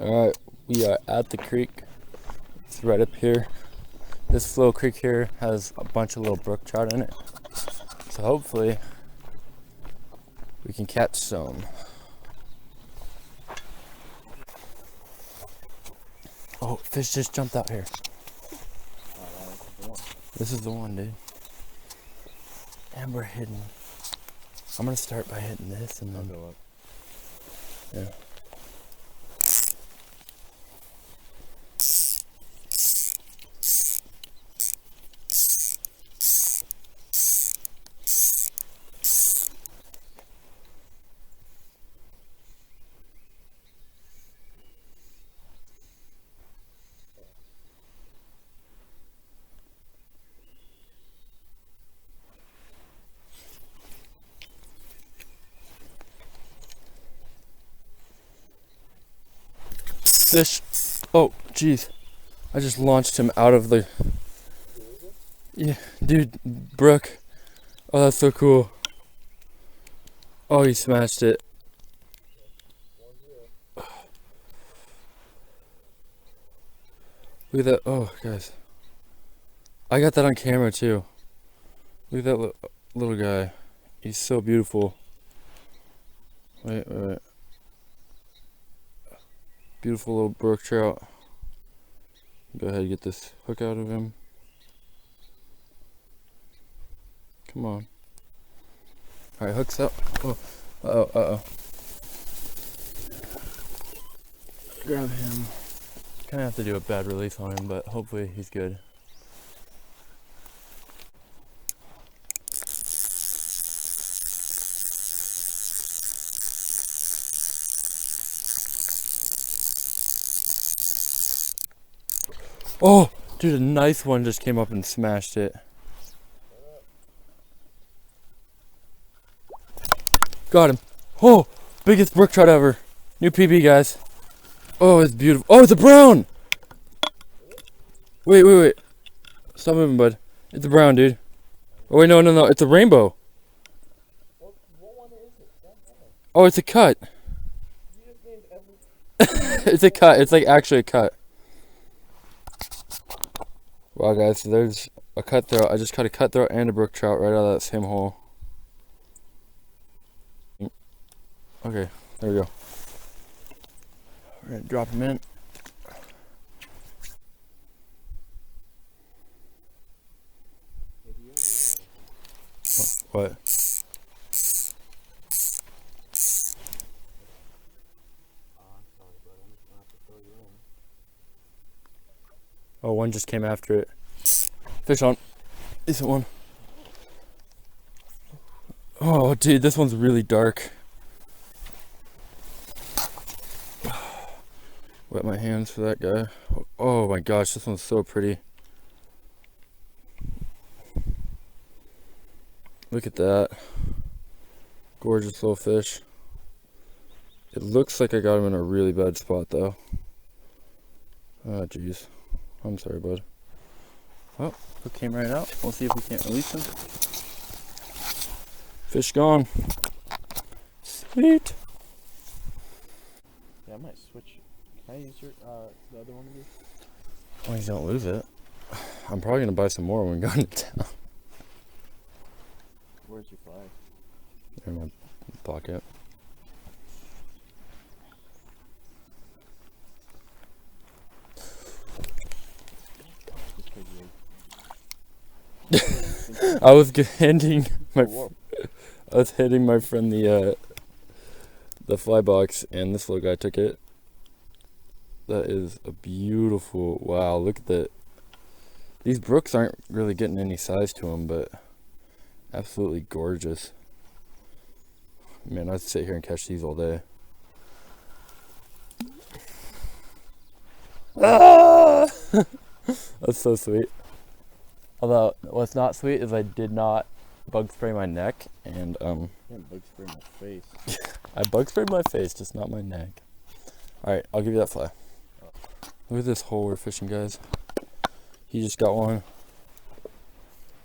Alright, we are at the creek. It's right up here. This little creek here has a bunch of little brook trout in it. So hopefully we can catch some. Oh, fish just jumped out here. This is the one, dude. And we're hidden. I'm gonna start by hitting this and then go up. Yeah. Fish. Oh, jeez. I just launched him out of the... Yeah, dude, brook. Oh, that's so cool. Oh, he smashed it. Look at that. Oh, guys. I got that on camera, too. Look at that little guy. He's so beautiful. Wait. Beautiful little brook trout. Go ahead and get this hook out of him. Come on. Alright, hook's up. Oh, uh-oh. Grab him. Kinda have to do a bad release on him, but hopefully he's good. Oh, dude, a nice one just came up and smashed it. Got him. Oh, biggest brook trout ever. New PB, guys. Oh, it's beautiful. Oh, it's a brown. Wait. Stop moving, bud. It's a brown, dude. Oh, wait, no. It's a rainbow. What one is it? Oh, it's a cut. You just named every... It's a cut. It's like actually a cut. Wow, guys, so there's a cutthroat. I just caught a cutthroat and a brook trout right out of that same hole. Okay, there we go. We're gonna drop him in. What? Oh, one just came after it. Fish on. Decent one. Oh, dude, this one's really dark. Wet my hands for that guy. Oh my gosh, this one's so pretty. Look at that. Gorgeous little fish. It looks like I got him in a really bad spot though. Oh jeez. I'm sorry, bud. Well, hook came right out. We'll see if we can't release him. Fish gone. Sweet. Yeah, I might switch. Can I use your, the other one of these? Well, you don't lose it. I'm probably gonna buy some more when we go into town. Where's your flag? In my pocket. I was handing my friend the fly box, and this little guy took it. That is a beautiful. Wow, look at that. These brooks aren't really getting any size to them, but absolutely gorgeous. Man, I'd sit here and catch these all day. Ah! That's so sweet. Although, what's not sweet is I did not bug spray my neck, and You didn't bug spray my face. I bug sprayed my face, just not my neck. Alright, I'll give you that fly. Look at this hole we're fishing, guys. He just got one.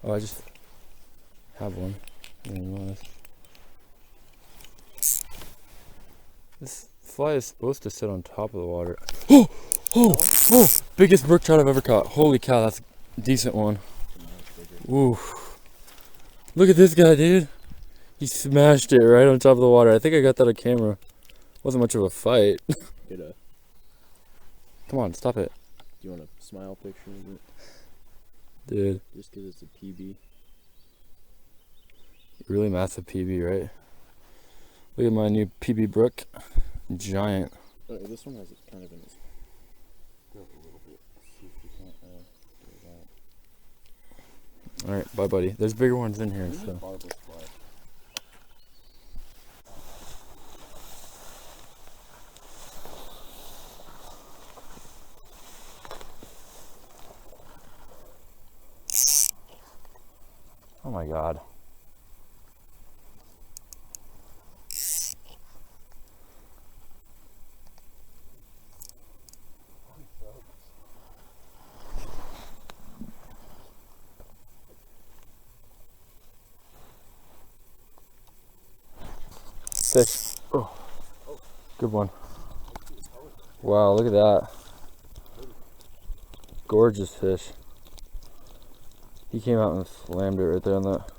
Oh, I just have one. This fly is supposed to sit on top of the water. Oh! Oh! Oh! Biggest brook trout I've ever caught. Holy cow, that's a decent one. Ooh. Look at this guy, dude. He smashed it right on top of the water. I think I got that on camera. Wasn't much of a fight. Get a. Come on, stop it. Do you want a smile picture of it? Dude. Just because it's a PB. Really massive PB, right? Look at my new PB brook. Giant. Oh, this one has it kind of in its. Go up a little bit. See if you can't do that. Alright, bye, buddy. There's bigger ones in here, so. Barbless fly. Oh my god. Fish. Oh, good one. Wow, look at that. Gorgeous fish. He came out and slammed it right there on that.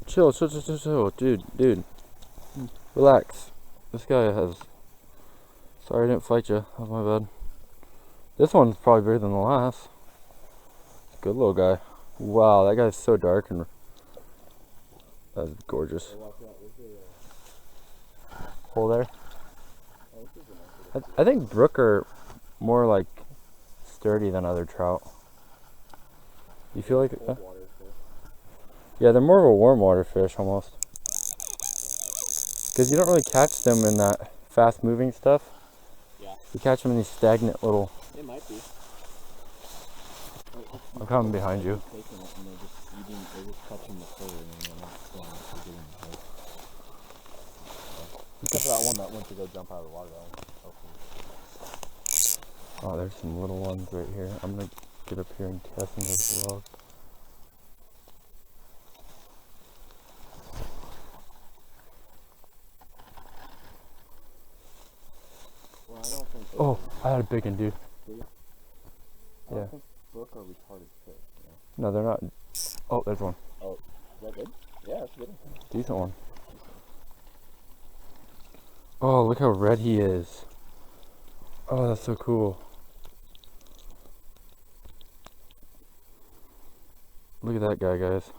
Chill, chill, chill, chill, chill. Dude. Relax. This guy has... Sorry I didn't fight you. That's my bad. This one's probably bigger than the last. Good little guy. Wow, that guy's so dark and... That's gorgeous. Hole there. I think brook are more like sturdy than other trout. You feel like it? Yeah, they're more of a warm water fish almost. Because you don't really catch them in that fast moving stuff. Yeah. You catch them in these stagnant little... It might be. I'm coming behind you. Taking it and they're just eating, they're just touching the fur and then they're not staying for getting the hook. Except for that one that went to go jump out of the water. Oh, there's some little ones right here. I'm gonna get up here and cast them with the log. Well, I don't think. Oh, I had a big one, dude. I don't think brook are retarded fish. You know? No, they're not. Oh, there's one. Oh, is that good? Yeah, that's good. Decent one. Oh, look how red he is. Oh, that's so cool. Look at that guy, guys.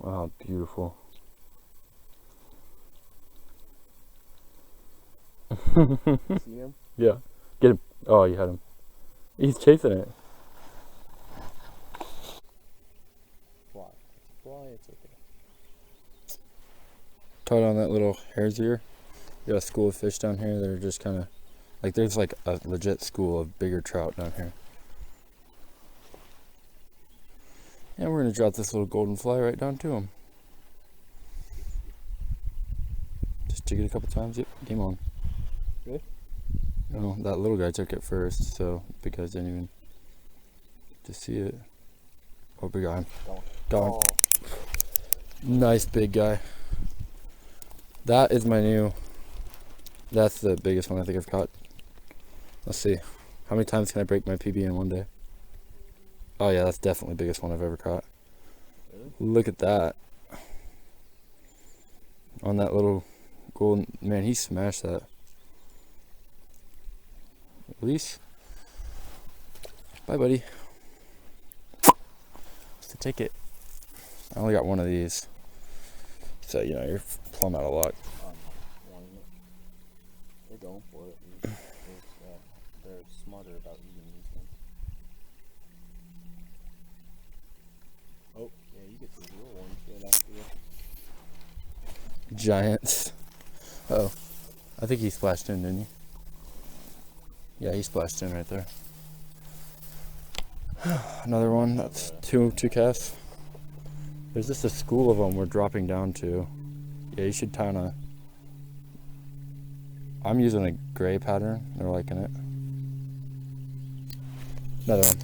Wow, beautiful. See him? Yeah. Get him. Oh, you had him. He's chasing it. Fly. Fly, it's okay. Caught on that little hare's ear. We got a school of fish down here that are just kind of like there's like a legit school of bigger trout down here. And we're gonna drop this little golden fly right down to him. Just jig it a couple times. Yep, game on. Really? No, that little guy took it first, so big guys didn't even get to see it. Oh, big guy. Got him. Nice big guy. That is my new. That's the biggest one I think I've caught. Let's see. How many times can I break my PB in one day? Oh yeah, that's definitely the biggest one I've ever caught. Really? Look at that. On that little golden... Man, he smashed that. Release. Bye, buddy. What's the ticket? I only got one of these. So, you know, you're plumb out of luck. Wanting it. They're going for it. They're smarter about eating these things. Oh, yeah, you get the real ones right after you. Giants. Uh-oh. I think he splashed in, didn't he? Yeah, he splashed in right there. Another one. That's two casts. There's just a school of them we're dropping down to. Yeah, you should kind of... I'm using a gray pattern. They're liking it. Another one.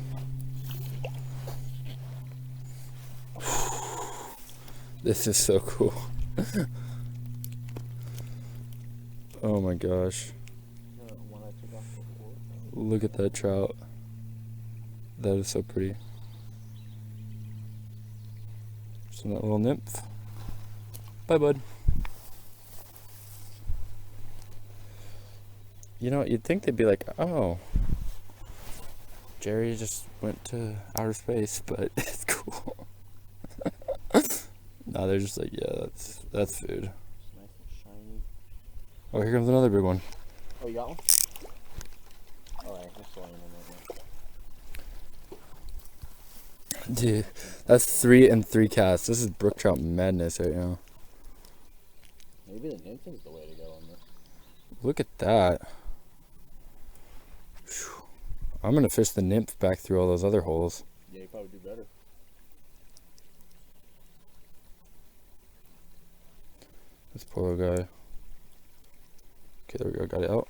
This is so cool. Oh my gosh. One I took off before. Look at that trout. That is so pretty. So that little nymph. Bye, bud. You know, you'd think they'd be like, oh, Jerry just went to outer space, but it's cool. No, they're just like, yeah, that's food. It's nice and shiny. Oh, here comes another big one. Oh, you got one? Alright, I'm slowing in right now. Dude, that's 3 and 3 casts. This is brook trout madness right now. Maybe the nymphing's the way to go on this. Look at that. Whew. I'm gonna fish the nymph back through all those other holes. Yeah, you probably do better. This poor little guy. Okay, there we go. Got it out.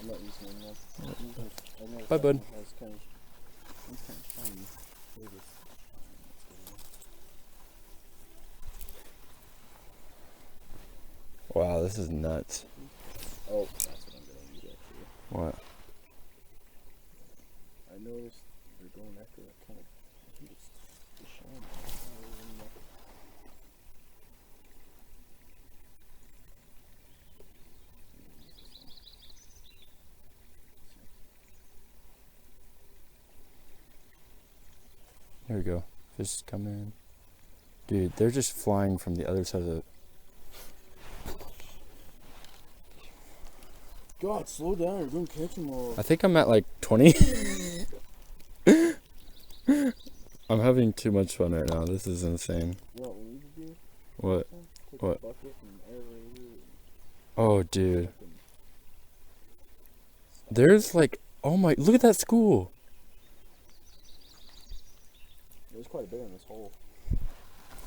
I'm not using it enough. Bye, bud. He's kind of shiny. Look at this. Wow, this is nuts. Oh, that's what I'm gonna use actually. What? I noticed they're going after that kind of. I think it's the shine. There we go. Fish come in. Dude, they're just flying from the other side of the... God, slow down. You're going to catch them all. I think I'm at like 20. I'm having too much fun right now. This is insane. You know what we need to do? What? Take What? a bucket and aerate it. Oh, dude. There's like... Oh my... Look at that school. There's quite a bit in this hole.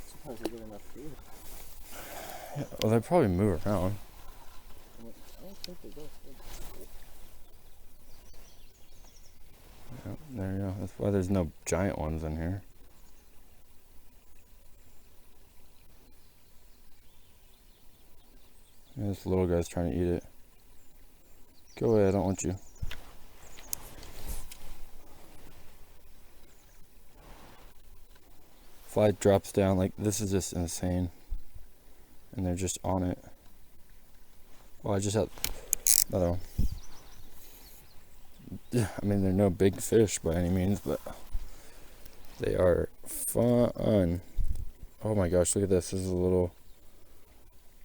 Surprised we get enough food. Yeah, well, they probably move around. I don't think they go. Yeah, there you go. That's why there's no giant ones in here. Yeah, this little guy's trying to eat it. Go away, I don't want you. Fly drops down, like, this is just insane. And they're just on it. Well, I just had another one. I mean, they're no big fish by any means, but they are fun. Oh my gosh, look at this. This is a little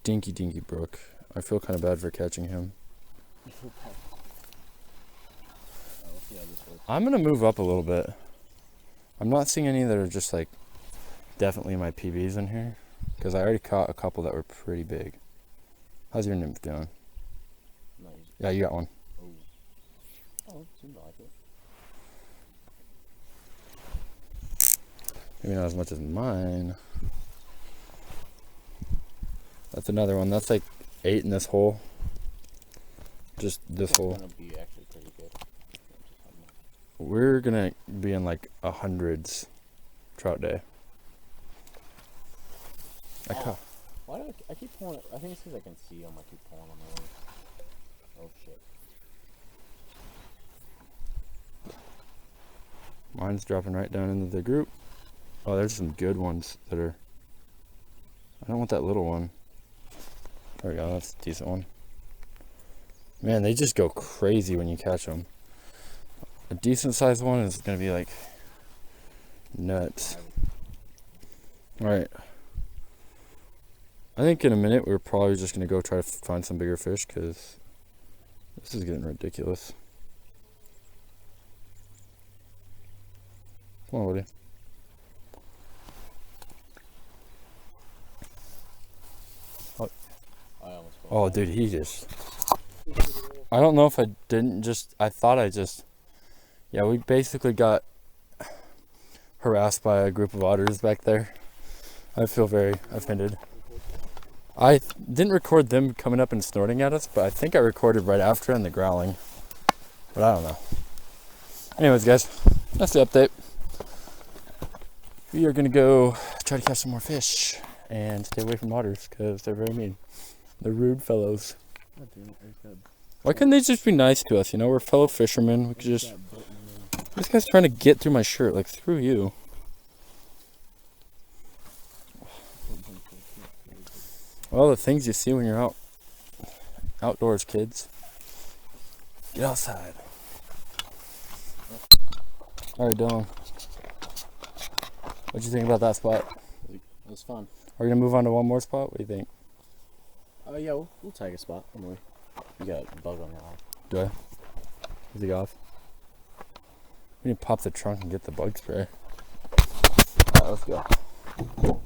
dinky brook. I feel kind of bad for catching him. I'm going to move up a little bit. I'm not seeing any that are just like definitely my PBs in here, because I already caught a couple that were pretty big. How's your nymph doing? Nice. Yeah, you got one. Oh, it seemed like it. Maybe not as much as mine. That's another one. That's like 8 in this hole. Just this hole. It's gonna be actually pretty good. We're gonna be in like 100s trout day. Why do I keep pulling it? I think it's because I can see them. I keep pulling them away. Oh shit. Mine's dropping right down into the group. Oh, there's some good ones that are... I don't want that little one. There we go, that's a decent one. Man, they just go crazy when you catch them. A decent sized one is going to be like nuts. Alright. I think in a minute we're probably just going to go try to find some bigger fish, because this is getting ridiculous. Come on, buddy. Oh, dude, he just... I don't know if I didn't just... I thought I just... Yeah, we basically got harassed by a group of otters back there. I feel very offended. I didn't record them coming up and snorting at us, but I think I recorded right after and the growling. But I don't know. Anyways, guys, that's the update. We are going to go try to catch some more fish and stay away from otters, because they're very mean. They're rude fellows. God damn it, there's that. Why couldn't they just be nice to us? You know, we're fellow fishermen. We could just. That button in there. This guy's trying to get through my shirt, like through you. All the things you see when you're outdoors, kids. Get outside. All right, Dylan. What'd you think about that spot? It was fun. Are we gonna move on to one more spot? What do you think? Oh yeah, we'll tag a spot. Don't worry. You got a bug on your eye. Do I? Is he off? We need to pop the trunk and get the bug spray. Alright, let's go.